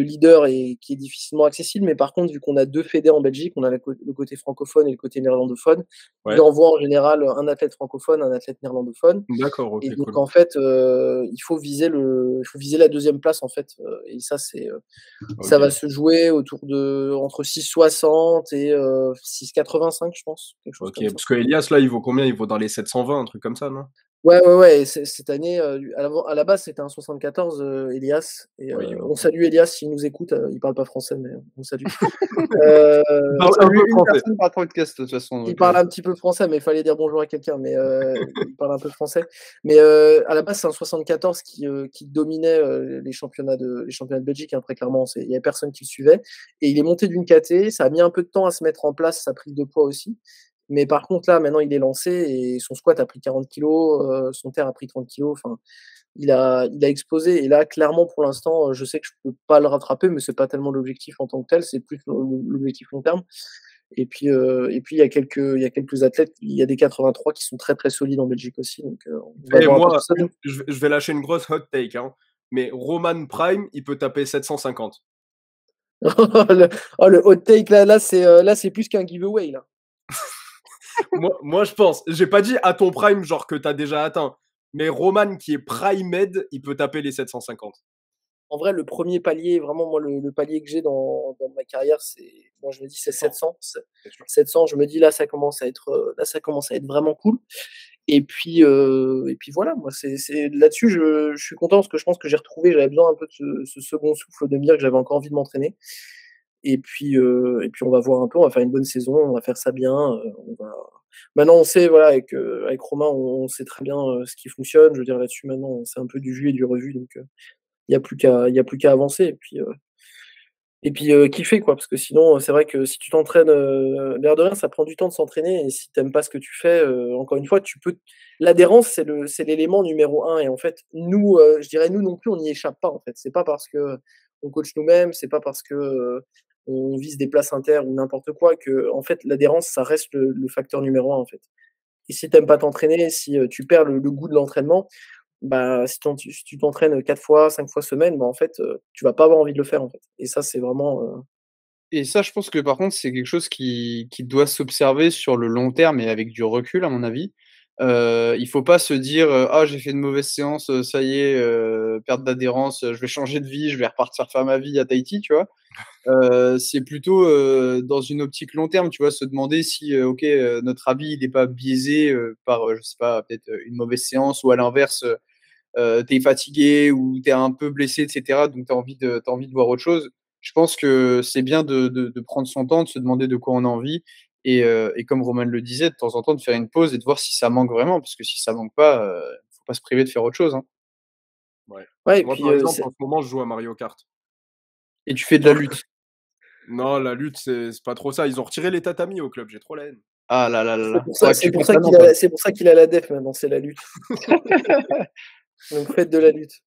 leader et qui est difficilement accessible mais par contre vu qu'on a 2 fédés en Belgique, on a le côté francophone et le côté néerlandophone, il Ouais. envoie en général un athlète francophone, un athlète néerlandophone D'accord, et OK, donc cool. en fait, il faut viser la deuxième place en fait, et ça va OK. se jouer entre 6,60 et 6,85 je pense, quelque chose OK, comme ça. parce que Elias là, il vaut combien? Il vaut dans les 720, un truc comme ça, non? Ouais, ouais, ouais et cette année, à la base, c'était un 74, Elias et Oui, il vaut on pas. salue Elias s'il nous écoute, il parle pas français mais on le salue. Heu, Il On parle un salue peu une français. personne par podcast de toute façon, il donc parle un petit peu français, mais il fallait dire bonjour à quelqu'un, mais il parle un peu français. Mais à la base, c'est un 74 qui dominait, les championnats de Belgique, hein, très clairement, il y avait personne qui le suivait et il est monté d'une caté, ça a mis un peu de temps à se mettre en place, sa prise de poids aussi. Mais par contre là, maintenant, il est lancé et son squat a pris 40 kilogrammes, son terre a pris 30 kilogrammes, enfin, il a explosé et là, clairement, pour l'instant, je sais que je peux pas le rattraper, mais c'est pas tellement l'objectif en tant que tel, c'est plus l'objectif long terme. Et puis il y a quelques athlètes, il y a des 83 qui sont très, très solides en Belgique aussi, donc on va Et voir un peu ce que moi, ça donne. je vais lâcher une grosse hot take, hein, mais Roman Prime, il peut taper 750. Le le hot take là c'est plus qu'un giveaway là. Moi, je pense. J'ai pas dit à ton prime, genre que t'as déjà atteint, mais Roman qui est primed, il peut taper les 750. En vrai, le premier palier, vraiment moi le palier que j'ai dans ma carrière, moi je me dis c'est 700, 700. bien sûr. 700, je me dis là ça commence à être vraiment cool. Et puis voilà, moi c'est là-dessus je suis content parce que je pense que j'avais besoin un peu de ce second souffle de me dire que j'avais encore envie de m'entraîner. Et puis on va voir un peu, on va faire une bonne saison, on va faire ça bien, on va maintenant on sait voilà avec Romain on sait très bien, ce qui fonctionne. Je veux dire là-dessus maintenant c'est un peu du vu et du revu donc il y a plus qu'à avancer Et puis, kiffer quoi, parce que sinon, c'est vrai que si tu t'entraînes, l'air de rien, ça prend du temps de s'entraîner et si tu aimes pas ce que tu fais, encore une fois, tu peux l'adhérence, c'est l'élément numéro un et en fait, nous, je dirais nous non plus, on n'y échappe pas en fait. C'est pas parce qu'on coach nous-mêmes, c'est pas parce que, on vise des places inter ou n'importe quoi qu'en fait l'adhérence, ça reste le facteur numéro un en fait. Et si tu aimes pas t'entraîner, si, tu perds le goût de l'entraînement, bah, si tu t'entraînes 4 fois, 5 fois semaine, bah, en fait, tu vas pas avoir envie de le faire, en fait et ça, c'est vraiment, Et ça, je pense que par contre, c'est quelque chose qui doit s'observer sur le long terme et avec du recul, à mon avis. Il faut pas se dire, «Ah, j'ai fait une mauvaise séance, ça y est, perte d'adhérence, je vais changer de vie, je vais repartir faire ma vie à Tahiti», tu vois? C'est plutôt, dans une optique long terme, tu vois? Se demander si, OK, notre avis, il est pas biaisé, par, je sais pas, peut-être, une mauvaise séance ou à l'inverse, tu fatigué ou tu es un peu blessé et cetera, donc tu envie de voir autre chose. Je pense que c'est bien de prendre son temps, de se demander de quoi on a envie et comme Roman le disait, de temps en temps, de faire une pause et de voir si ça manque vraiment, parce que si ça manque pas, faut pas se priver de faire autre chose, hein. Ouais. ouais et Moi, puis, par exemple, c'est en ce moment, je joue à Mario Kart. Et tu fais de la lutte. Non, la lutte, c'est pas trop ça. Ils ont retiré les tatamis au club, j'ai trop la haine. Ah là là là c'est là, pour ça faudrait que c'est tu pour fasses ça la qu'il Nantes, a hein. la c'est pour ça qu'il a la def maintenant, c'est la lutte. Donc faites de la lutte.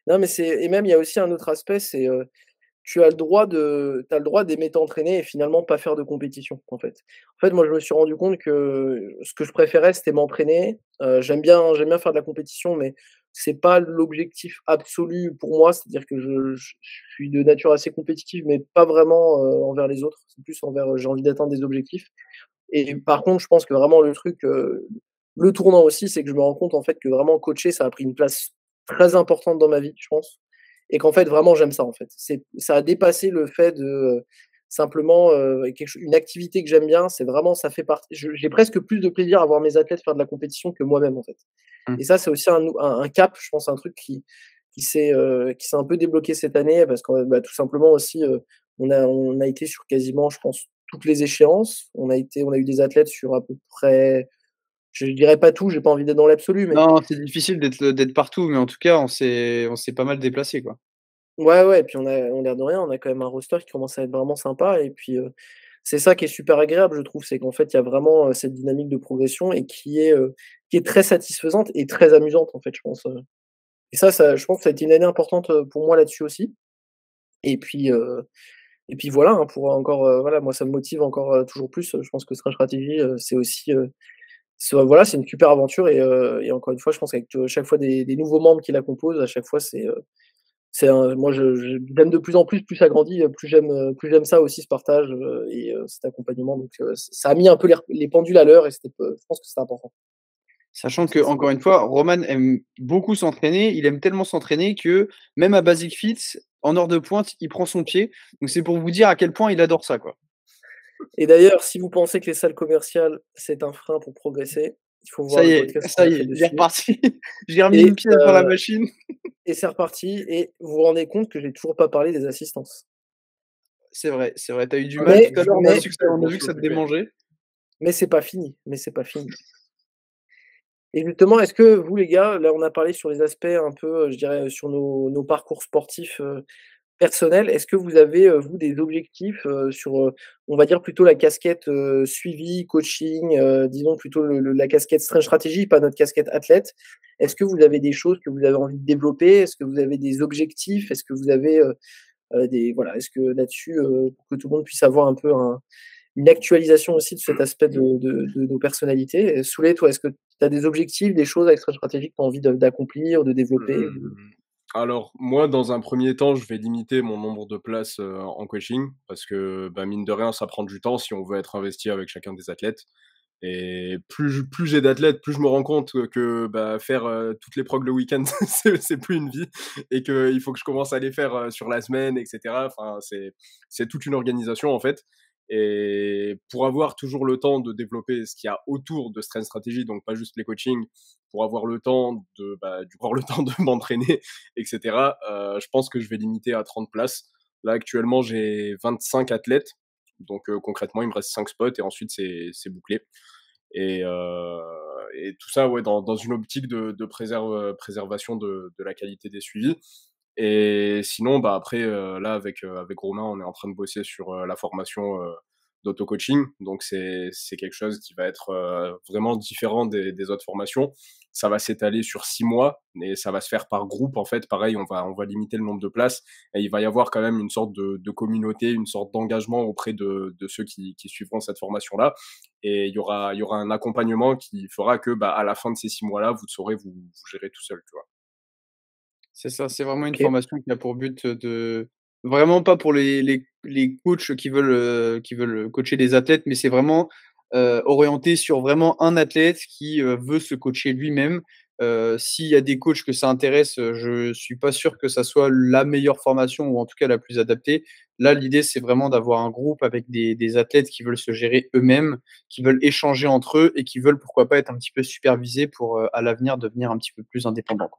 Non, mais c'est et même il y a aussi un autre aspect, c'est, tu as le droit d'aimer t'entraîner et finalement pas faire de compétition, en fait. En fait, moi, je me suis rendu compte que ce que je préférais, c'était m'entraîner. J'aime bien faire de la compétition, mais c'est pas l'objectif absolu pour moi. C'est-à-dire que je suis de nature assez compétitive, mais pas vraiment, envers les autres. C'est plus envers, j'ai envie d'atteindre des objectifs et par contre, je pense que vraiment le truc, le tournant aussi, c'est que je me rends compte, en fait, que vraiment coacher, ça a pris une place très importante dans ma vie, je pense et qu'en fait, vraiment, j'aime ça, en fait. Ça a dépassé le fait de, simplement, une activité que j'aime bien, c'est vraiment ça fait partie j'ai presque plus de plaisir à voir mes athlètes faire de la compétition que moi-même, en fait Mmh. et ça, c'est aussi un cap, je pense, un truc qui s'est un peu débloqué cette année parce que, bah, tout simplement aussi, on a été sur quasiment, je pense, toutes les échéances. On a eu des athlètes sur à peu près, je dirais pas tout, j'ai pas envie d'être dans l'absolu, mais Non, c'est difficile d'être partout, mais en tout cas, on s'est pas mal déplacé, quoi. ouais, ouais et puis l'air de rien, on a quand même un roster qui commence à être vraiment sympa et puis, c'est ça qui est super agréable, je trouve, c'est qu'en fait, il y a vraiment, cette dynamique de progression et qui est très satisfaisante et très amusante, en fait, je pense, et ça je pense que ça a été une année importante, pour moi là-dessus aussi et puis, voilà, hein, pour encore, voilà, moi ça me motive encore, toujours plus, je pense que Strat Stratégie, c'est aussi, voilà, c'est une super aventure et encore une fois, je pense qu'avec, chaque fois des nouveaux membres qui la composent, à chaque fois c'est un moi j'aime de plus ça grandit, plus j'aime ça aussi, ce partage, et cet accompagnement donc ça a mis un peu les pendules à l'heure et je pense que c'était important. Sachant Ça, que c'est encore une fois, Roman aime beaucoup s'entraîner. Il aime tellement s'entraîner que même à Basic Fit, en heure de pointe, il prend son pied. Donc c'est pour vous dire à quel point il adore ça, quoi. et d'ailleurs, si vous pensez que les salles commerciales, c'est un frein pour progresser, il faut voir le podcast qu'on Ça a y fait est, il est dessus reparti. J'ai remis et une pièce dans la machine. c'est reparti et vous vous rendez compte que j'ai toujours pas parlé des assistances. C'est vrai, c'est vrai. Tu as eu du mal Mais tout à l'heure, mais on a vu que ça te démangeait. c'est pas fini, mais c'est pas fini. Et justement, est-ce que vous les gars, là on a parlé sur les aspects un peu, je dirais, sur nos parcours sportifs, personnels. Est-ce que vous avez, vous des objectifs, sur, on va dire plutôt la casquette, suivi, coaching, disons plutôt la casquette stratégie, pas notre casquette athlète? Est-ce que vous avez des choses que vous avez envie de développer? Est-ce que vous avez des objectifs? Est-ce que vous avez, est-ce que là-dessus, pour que tout le monde puisse avoir un peu une actualisation aussi de cet aspect de nos personnalités. Souley, toi, est-ce que tu as des objectifs, des choses extra stratégiques que tu as envie d'accomplir, de développer ou Mmh, alors moi, dans un premier temps, je vais limiter mon nombre de places, en coaching parce que, bah, mine de rien, ça prend du temps si on veut être investi avec chacun des athlètes et plus j'ai d'athlètes, plus je me rends compte, que, bah, faire, toutes les progs le week-end, c'est plus une vie et qu'il faut que je commence à les faire, sur la semaine et cetera. Enfin, c'est toute une organisation, en fait et pour avoir toujours le temps de développer ce qu'il y a autour de Strength Strategy, donc pas juste les coachings, pour avoir le temps de, bah, du coup, le temps de m'entraîner et cetera, je pense que je vais limiter à 30 places. Là, actuellement, j'ai 25 athlètes, donc concrètement, il me reste 5 spots et ensuite c'est bouclé et tout ça, ouais, dans une optique de préservation de la qualité des suivis Et sinon, bah, après, là, avec Romain, on est en train de bosser sur la formation d'auto-coaching. Donc, c'est quelque chose qui va être vraiment différent des autres formations. Ça va s'étaler sur 6 mois et ça va se faire par groupe. En fait, pareil, on va limiter le nombre de places et il va y avoir quand même une sorte de communauté, une sorte d'engagement auprès de ceux qui suivront cette formation-là. Et il y aura un accompagnement qui fera que, bah, à la fin de ces 6 mois-là, vous saurez vous gérer tout seul, tu vois. C'est ça, c'est vraiment une OK. formation qui a pour but de vraiment pas pour les coachs qui veulent coacher des athlètes, mais c'est vraiment, orienté sur vraiment un athlète qui, veut se coacher lui-même. S'il y a des coachs que ça intéresse, je suis pas sûr que ça soit la meilleure formation ou en tout cas la plus adaptée. Là, l'idée, c'est vraiment d'avoir un groupe avec des athlètes qui veulent se gérer eux-mêmes, qui veulent échanger entre eux et qui veulent pourquoi pas être un petit peu supervisés pour, à l'avenir devenir un petit peu plus indépendants.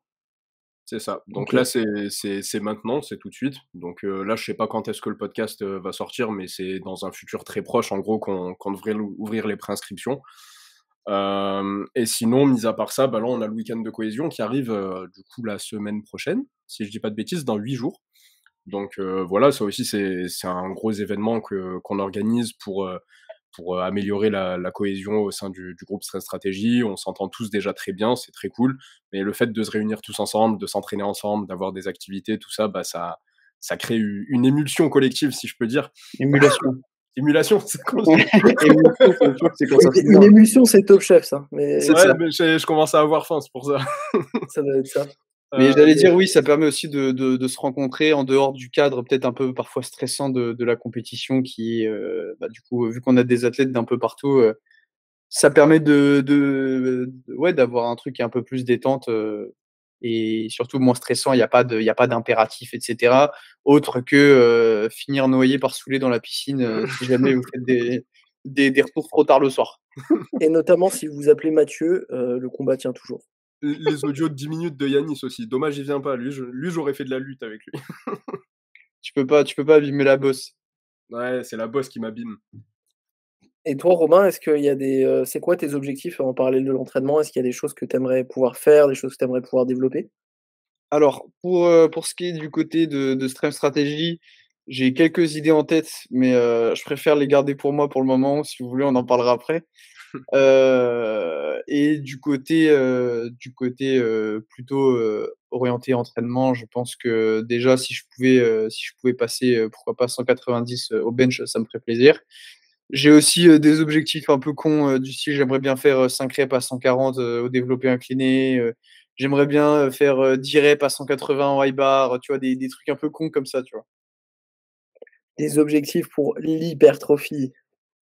C'est ça. Donc là, OK. c'est maintenant, c'est tout de suite. Donc là, je sais pas quand est-ce que le podcast, va sortir, mais c'est dans un futur très proche, en gros, qu'on devrait ouvrir les préinscriptions. Et sinon, mis à part ça, bah, là, on a le week-end de cohésion qui arrive, du coup, la semaine prochaine, si je dis pas de bêtises, dans 8 jours. Donc voilà, ça aussi, c'est un gros événement qu'on organise pour améliorer la cohésion au sein du groupe Stress Stratégie. On s'entend tous déjà très bien, c'est très cool. Mais le fait de se réunir tous ensemble, de s'entraîner ensemble, d'avoir des activités, tout ça, bah, ça crée une émulsion collective, si je peux dire. Émulation. Émulation, c'est comment on dit? Émulsion, c'est sûr que c'est quand ça Une s'énerve. émulsion, c'est Top Chef ça, C'est mais Ouais, ça. mais je commence à avoir faim, c'est pour ça. ça doit être ça. Mais j'allais Mais dire oui, ça permet aussi de se rencontrer en dehors du cadre peut-être un peu parfois stressant de la compétition qui est, bah, du coup, vu qu'on a des athlètes d'un peu partout, ça permet ouais, d'avoir un truc qui est un peu plus détente, et surtout moins stressant. Il y a pas d'impératif et cetera, autre que, finir noyé par saoulé dans la piscine, si jamais vous faites des retours trop tard le soir. et notamment si vous vous appelez Mathieu, le combat tient toujours. Les audios de 10 minutes de Yanis aussi. Dommage, il vient pas. Lui, j'aurais fait de la lutte avec lui. Tu peux pas abîmer la bosse. Ouais, c'est la bosse qui m'abîme. Et toi, Romain, est-ce qu'il y a c'est quoi tes objectifs en parallèle de l'entraînement? Est-ce qu'il y a des choses que tu aimerais pouvoir faire, des choses que tu aimerais pouvoir développer? Alors pour ce qui est du côté de Stream Strategy, j'ai quelques idées en tête, mais je préfère les garder pour moi pour le moment. Si vous voulez, on en parlera après. Et du côté plutôt, orienté entraînement, je pense que déjà si je pouvais passer, pourquoi pas 190, au bench, ça me ferait plaisir. J'ai aussi, des objectifs un peu cons, du style j'aimerais bien faire, 5 reps à 140, au développé incliné, j'aimerais bien, faire, 10 reps à 180 en high bar, tu vois? Des trucs un peu cons comme ça, tu vois? Des objectifs pour l'hypertrophie.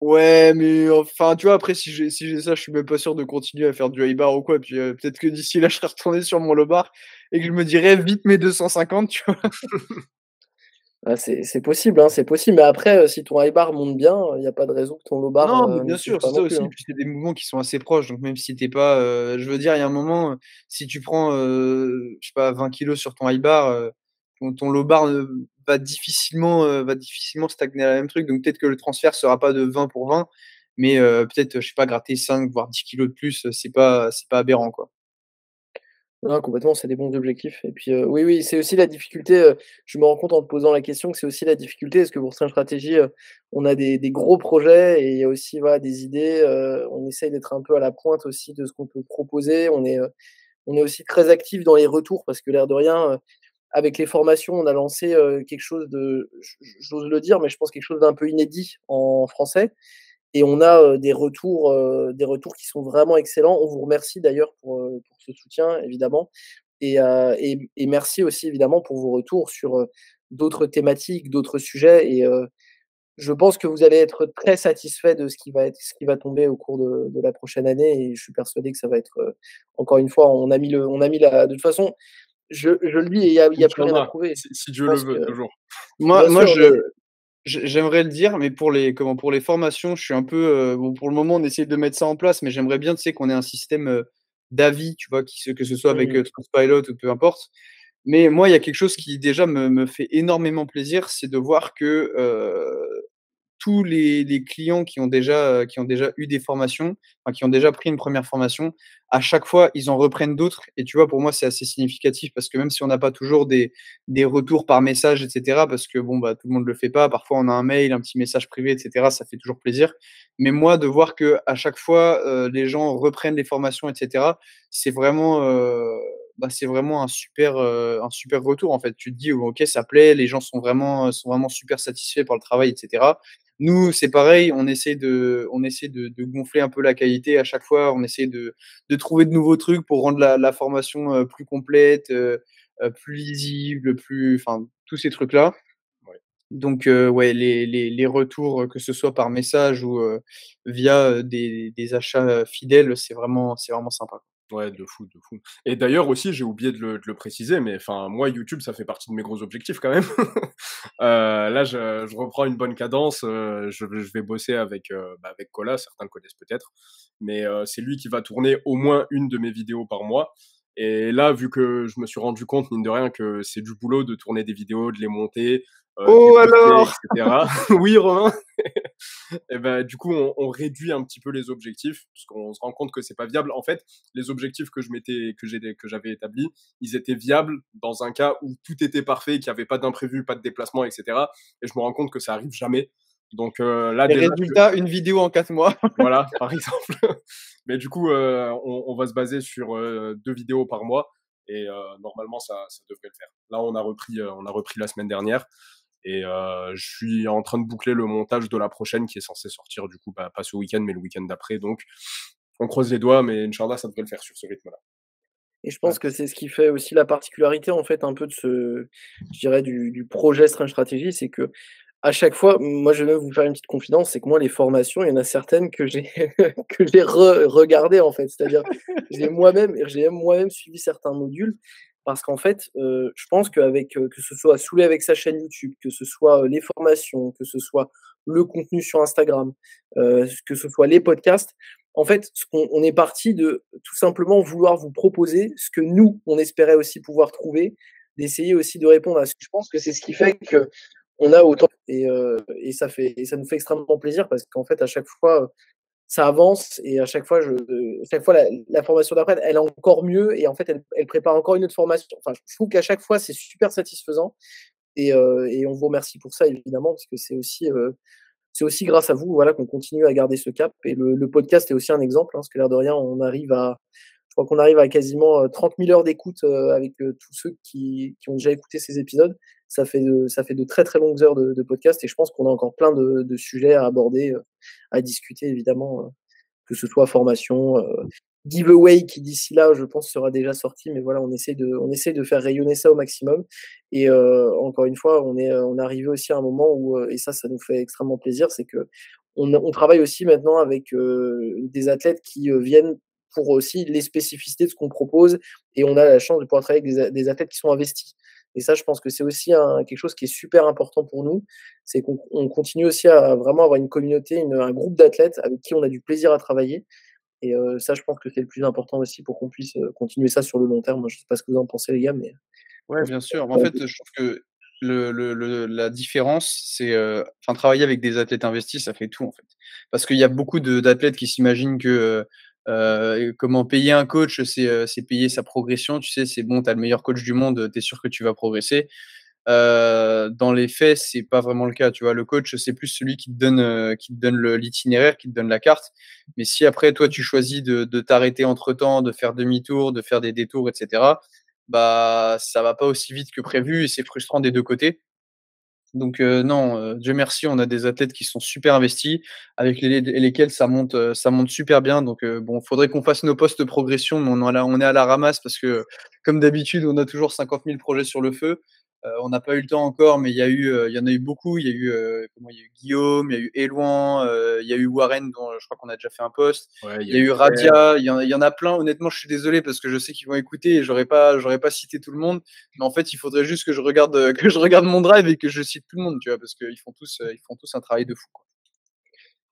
Ouais, mais enfin, tu vois, après si j'ai ça, je suis même pas sûr de continuer à faire du high bar ou quoi, puis, peut-être que d'ici là, je serai retourné sur mon low bar et que je me dirais: «Vite mes 250», tu vois? Ah, c'est possible, hein, c'est possible, mais après, si ton high bar monte bien, il y a pas de raison que ton low bar, Non, mais ne bien suive sûr, pas c'est ça non plus, aussi, hein. puis c'est des mouvements qui sont assez proches, donc même si tu es pas, je veux dire, il y a un moment, si tu prends, je sais pas 20 kilos sur ton high bar, ton low bar, va difficilement stagner à la même truc, donc peut-être que le transfert sera pas de 20 pour 20, mais peut-être, je sais pas, gratter 5 voire 10 kilos de plus, c'est pas aberrant, quoi. Non, complètement, c'est des bons objectifs et puis, oui, oui, c'est aussi la difficulté, je me rends compte en te posant la question que c'est aussi la difficulté parce que pour Stream Stratégie, on a des gros projets et il y a aussi, voilà, des idées, on essaye d'être un peu à la pointe aussi de ce qu'on peut proposer. On est aussi très actif dans les retours parce que l'air de rien, avec les formations, on a lancé, quelque chose de j'ose le dire, mais je pense quelque chose d'un peu inédit en français et on a, des retours qui sont vraiment excellents. On vous remercie d'ailleurs pour ce soutien évidemment et merci aussi évidemment pour vos retours sur, d'autres thématiques, d'autres sujets et je pense que vous allez être très satisfaits de ce qui va tomber au cours de la prochaine année et je suis persuadé que ça va être, encore une fois, on a mis la de toute façon, je le dis et il y a plus rien à Inch'Allah, prouver. si Je Dieu le pense veut, que toujours. Moi bien moi, sûr, mais j'aimerais le dire, mais pour les formations, je suis un peu, bon, pour le moment, on essaie de mettre ça en place, mais j'aimerais bien, tu sais, qu'on ait un système, d'avis, tu vois? Que ce soit avec, mmh, Trustpilot ou peu importe. Mais moi, il y a quelque chose qui déjà me fait énormément plaisir, c'est de voir que, tous les clients qui ont déjà eu des formations, enfin, qui ont déjà pris une première formation, à chaque fois, ils en reprennent d'autres. Et tu vois, pour moi, c'est assez significatif parce que même si on n'a pas toujours des retours par message, et cetera, parce que bon, bah, tout le monde le fait pas. Parfois, on a un mail, un petit message privé, et cetera, ça fait toujours plaisir. Mais moi, de voir que à chaque fois, les gens reprennent les formations, et cetera, c'est vraiment, c'est vraiment un super retour, en fait. Tu te dis: «Oh, OK, ça plaît, les gens sont vraiment super satisfaits par le travail, et cetera». Nous, c'est pareil, on essaie de gonfler un peu la qualité à chaque fois. On essaie de trouver de nouveaux trucs pour rendre la formation, plus complète, plus lisible, plus enfin, tous ces trucs-là. Ouais. Donc ouais, les retours, que ce soit par message ou via, des achats, fidèles, c'est vraiment sympa. Ouais, de fou, de fou. Et d'ailleurs aussi, j'ai oublié de le préciser, mais enfin, moi, YouTube, ça fait partie de mes gros objectifs quand même. Là, je reprends une bonne cadence. Je vais bosser avec Colas, certains le connaissent peut-être, mais c'est lui qui va tourner au moins une de mes vidéos par mois. Et là, vu que je me suis rendu compte, mine de rien, que c'est du boulot de tourner des vidéos, de les monter, de les Oh poster, alors! etc. Oui, Romain. Et ben, du coup, on réduit un petit peu les objectifs, parce qu'on se rend compte que c'est pas viable. En fait, les objectifs que j'avais établis, ils étaient viables dans un cas où tout était parfait, qu'il n'y avait pas d'imprévu, pas de déplacement, etc. Et je me rends compte que ça arrive jamais. Donc là, Les déjà, résultats, une vidéo en 4 mois. voilà, par exemple. Mais du coup, on va se baser sur 2 vidéos par mois. Et normalement, ça devrait le faire. Là, on a repris la semaine dernière. Et je suis en train de boucler le montage de la prochaine qui est censée sortir, du coup, pas ce week-end, mais le week-end d'après. Donc, on croise les doigts, mais Inch'Allah, ça devrait le faire sur ce rythme-là. Et je Ouais. pense que c'est ce qui fait aussi la particularité, en fait, un peu de je dirais du projet Strange Strategy, c'est que à chaque fois, moi, je vais même vous faire une petite confidence, c'est que moi, les formations, il y en a certaines que j'ai que j'ai regardées, en fait. C'est-à-dire, j'ai même moi-même suivi certains modules parce qu'en fait, je pense qu'avec, que ce soit Souley avec sa chaîne YouTube, que ce soit, les formations, que ce soit le contenu sur Instagram, que ce soit les podcasts, en fait, ce qu'on on est parti de tout simplement vouloir vous proposer ce que nous, on espérait aussi pouvoir trouver, d'essayer aussi de répondre à ce je pense que c'est ce qui fait qu'on a autant et ça nous fait extrêmement plaisir parce qu'en fait, à chaque fois, ça avance et à chaque fois la formation d'après, elle est encore mieux et en fait, elle prépare encore une autre formation. Enfin, je trouve qu'à chaque fois, c'est super satisfaisant et on vous remercie pour ça évidemment parce que c'est aussi grâce à vous, voilà, qu'on continue à garder ce cap et le podcast est aussi un exemple, hein, parce que l'air de rien, je crois qu'on arrive à quasiment, 30 000 heures d'écoute, avec, tous ceux qui ont déjà écouté ces épisodes. Ça fait de très, très longues heures de podcast et je pense qu'on a encore plein de sujets à aborder, à discuter évidemment, que ce soit formation, giveaway qui d'ici là, je pense, sera déjà sorti. Mais voilà, on essaie de faire rayonner ça au maximum et encore une fois, on est arrivé aussi à un moment où, et ça nous fait extrêmement plaisir, c'est qu'on travaille aussi maintenant avec, des athlètes qui, viennent pour aussi les spécificités de ce qu'on propose et on a la chance de pouvoir travailler avec des athlètes qui sont investis et ça, je pense que c'est aussi quelque chose qui est super important pour nous. C'est qu'on continue aussi à vraiment avoir une communauté, un groupe d'athlètes avec qui on a du plaisir à travailler et ça, je pense que c'est le plus important aussi pour qu'on puisse, continuer ça sur le long terme. Moi, je sais pas ce que vous en pensez les gars, mais je Ouais, pense bien sûr. En que fait, je trouve que la différence, c'est, enfin, travailler avec des athlètes investis, ça fait tout, en fait. Parce qu'il y a beaucoup d'athlètes qui s'imaginent que, comment payer un coach, c'est payer sa progression. Tu sais, c'est bon, tu as le meilleur coach du monde, tu es sûr que tu vas progresser. Dans les faits, c'est pas vraiment le cas, tu vois? Le coach, c'est plus celui qui te donne l'itinéraire, qui te donne la carte. Mais si après, toi, tu choisis de t'arrêter entre temps, de faire demi-tour, de faire des détours, et cetera, bah, ça va pas aussi vite que prévu et c'est frustrant des 2 côtés. Donc non, Dieu merci, on a des athlètes qui sont super investis, avec lesquels ça monte super bien. Donc bon, faudrait qu'on fasse nos postes de progression, mais on est à la ramasse parce que, comme d'habitude, on a toujours 50 000 projets sur le feu. On n'a pas eu le temps encore, mais il y en a eu beaucoup. Il y a eu, il y a eu Guillaume, il y a eu Elouan, il y a eu Warren dont, je crois qu'on a déjà fait un post. Ouais, il y Il a y a eu eu Pierre. Radia, il y en a plein. Honnêtement, je suis désolé parce que je sais qu'ils vont écouter et j'aurais pas cité tout le monde. Mais en fait, il faudrait juste que je regarde, que je regarde mon drive et que je cite tout le monde, tu vois? Parce qu'ils font tous un travail de fou, quoi.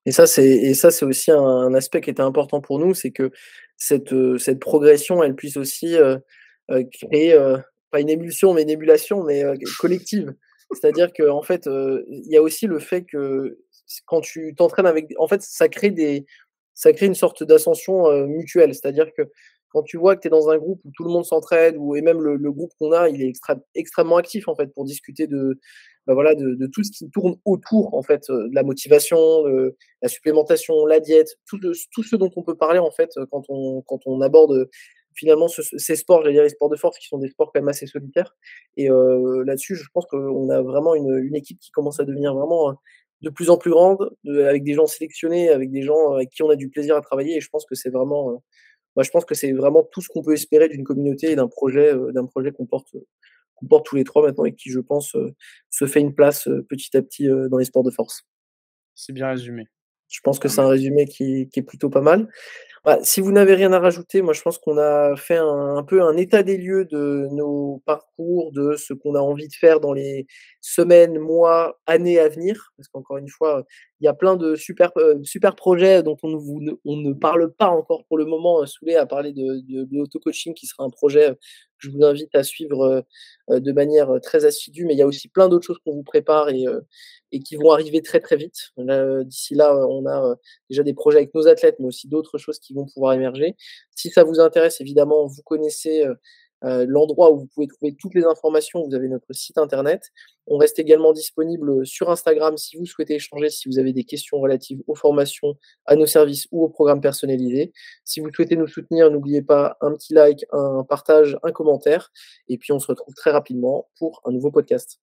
Et ça, c'est aussi un aspect qui était important pour nous, c'est que cette progression, elle puisse aussi, créer, pas une émulsion, mais une émulation, mais collective. C'est-à-dire qu'en fait, il y a aussi le fait que quand tu t'entraînes avec en fait, ça crée une sorte d'ascension, mutuelle. C'est-à-dire que quand tu vois que tu es dans un groupe où tout le monde s'entraide ou et même le groupe qu'on a, il est extrêmement actif, en fait, pour discuter de, bah, voilà, de tout ce qui tourne autour, en fait, de la motivation, la supplémentation, la diète, tout ce dont on peut parler, en fait, quand on aborde, finalement ces sports, j'allais dire les sports de force qui sont des sports quand même assez solitaires et là-dessus, je pense qu'on a vraiment une équipe qui commence à devenir vraiment, de plus en plus grande, avec des gens sélectionnés, avec des gens avec qui on a du plaisir à travailler et je pense que c'est vraiment, bah, je pense que c'est vraiment tout ce qu'on peut espérer d'une communauté et d'un projet qu'on porte tous les 3 maintenant et qui, je pense, se fait une place, petit à petit, dans les sports de force. C'est bien résumé. Je pense que Ah c'est un résumé qui est plutôt pas mal. Bah, si vous n'avez rien à rajouter, moi je pense qu'on a fait un peu un état des lieux de nos parcours, de ce qu'on a envie de faire dans les semaines, mois, années à venir. Parce qu'encore une fois, il y a plein de super projets dont on ne parle pas encore pour le moment, Souley a parlé de l'auto-coaching qui sera un projet, que je vous invite à suivre, de manière, très assidue. Mais il y a aussi plein d'autres choses qu'on vous prépare et qui vont arriver très, très vite. Là, d'ici là, on a, déjà des projets avec nos athlètes, mais aussi d'autres choses qui vont pouvoir émerger. Si ça vous intéresse, évidemment, vous connaissez, l'endroit où vous pouvez trouver toutes les informations. Vous avez notre site internet. On reste également disponible, sur Instagram si vous souhaitez échanger, si vous avez des questions relatives aux formations, à nos services ou aux programmes personnalisés. Si vous souhaitez nous soutenir, n'oubliez pas un petit like, un partage, un commentaire et puis on se retrouve très rapidement pour un nouveau podcast.